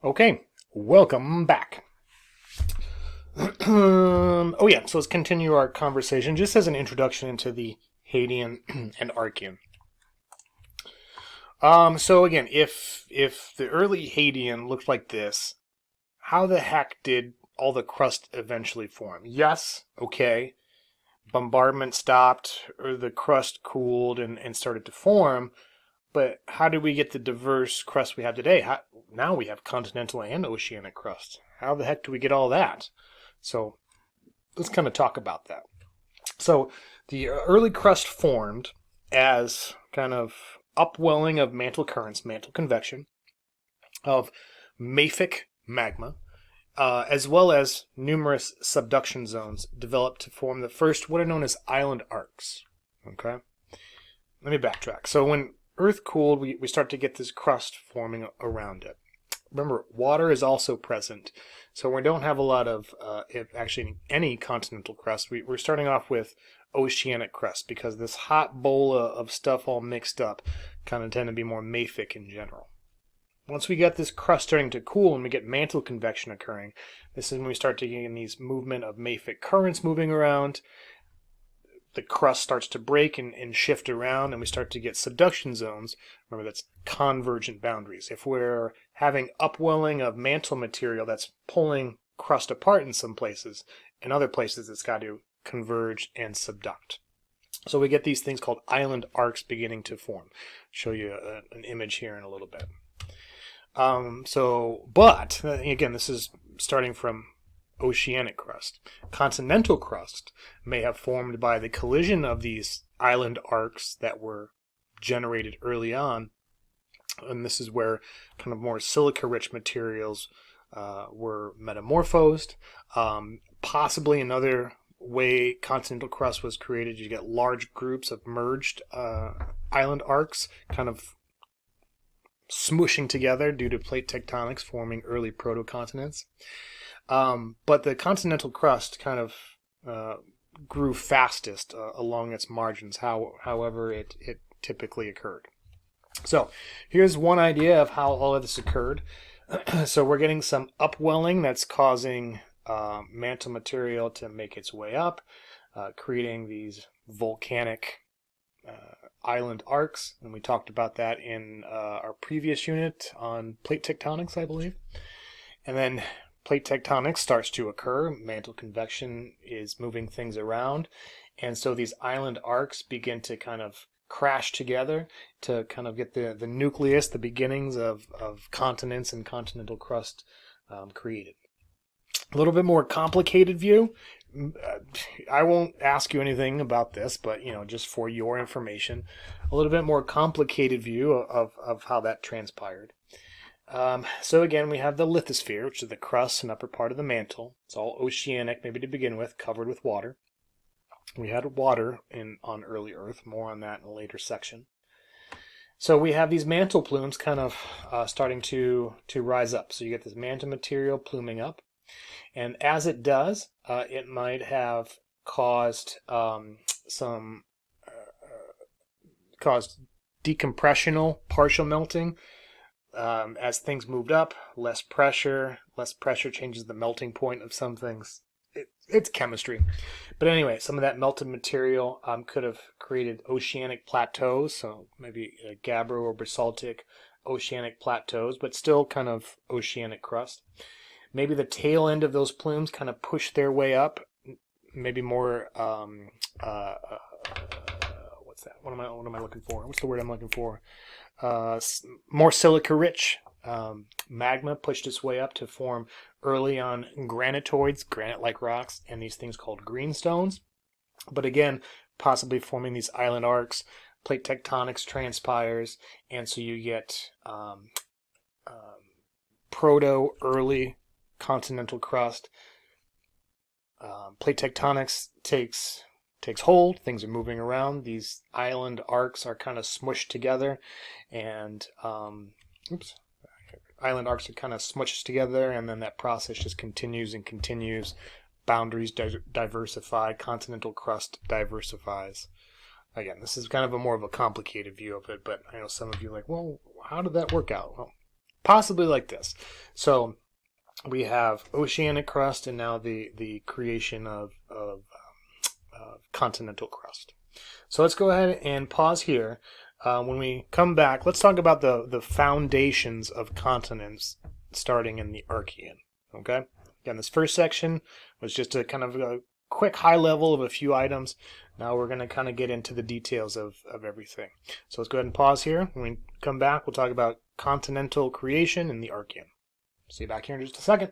Okay, welcome back. Oh yeah, so let's continue our conversation just as an introduction into the Hadean and Archean. So again, if the early Hadean looked like this, how the heck did all the crust eventually form? Yes, okay, bombardment stopped, or the crust cooled and started to form, but how did we get the diverse crust we have today? Now we have continental and oceanic crust. How the heck do we get all that? So let's kind of talk about that. So the early crust formed as kind of upwelling of mantle currents, mantle convection, of mafic magma, as well as numerous subduction zones developed to form the first what are known as island arcs. Okay, let me backtrack. So when Earth cooled, we start to get this crust forming around it. Remember, water is also present, so we don't have a lot of, if actually any continental crust. We're starting off with oceanic crust because this hot bowl of stuff all mixed up kind of tend to be more mafic in general. Once we get this crust starting to cool and we get mantle convection occurring, this is when we start to get these movement of mafic currents moving around. The crust starts to break and shift around, and we start to get subduction zones. Remember, that's convergent boundaries. If we're having upwelling of mantle material that's pulling crust apart in some places, in other places it's got to converge and subduct. So we get these things called island arcs beginning to form. I'll show you an image here in a little bit. But again, this is starting from oceanic crust. Continental crust may have formed by the collision of these island arcs that were generated early on, and this is where kind of more silica-rich materials were metamorphosed. Possibly another way continental crust was created, you get large groups of merged island arcs kind of smushing together due to plate tectonics forming early protocontinents. But the continental crust kind of grew fastest along its margins, however it typically occurred. So here's one idea of how all of this occurred. So we're getting some upwelling that's causing mantle material to make its way up, creating these volcanic island arcs, and we talked about that in our previous unit on plate tectonics, I believe. And then plate tectonics starts to occur, mantle convection is moving things around, and so these island arcs begin to kind of crash together to kind of get the nucleus, the beginnings of continents and continental crust created. A little bit more complicated view. I won't ask you anything about this, but just for your information, a little bit more complicated view of how that transpired. So again, we have the lithosphere, which is the crust and upper part of the mantle. It's all oceanic, maybe to begin with, covered with water. We had water on early Earth, more on that in a later section. So we have these mantle plumes kind of starting to rise up. So you get this mantle material pluming up. And as it does, it might have caused caused decompressional partial melting. As things moved up, less pressure changes the melting point of some things. It's chemistry. But anyway, some of that melted material could have created oceanic plateaus, so maybe gabbro or basaltic oceanic plateaus, but still kind of oceanic crust. Maybe the tail end of those plumes kind of push their way up, maybe more, what's that? What am I looking for? What's the word I'm looking for? More silica-rich magma pushed its way up to form early on granitoids, granite-like rocks, and these things called greenstones. But again, possibly forming these island arcs, plate tectonics transpires, and so you get proto-early continental crust. Plate tectonics takes hold, things are moving around, these island arcs are kind of smushed together, and island arcs are kind of smushed together, and then that process just continues and continues. Boundaries diversify, continental crust diversifies. Again, this is kind of more of a complicated view of it, but I know some of you are like, well, how did that work out? Well, possibly like this. So we have oceanic crust and now the creation of continental crust. So let's go ahead and pause here. When we come back, let's talk about the foundations of continents starting in the Archean. Okay? Again, this first section was just a kind of a quick high level of a few items. Now we're going to kind of get into the details of everything. So let's go ahead and pause here. When we come back, we'll talk about continental creation in the Archean. See you back here in just a second.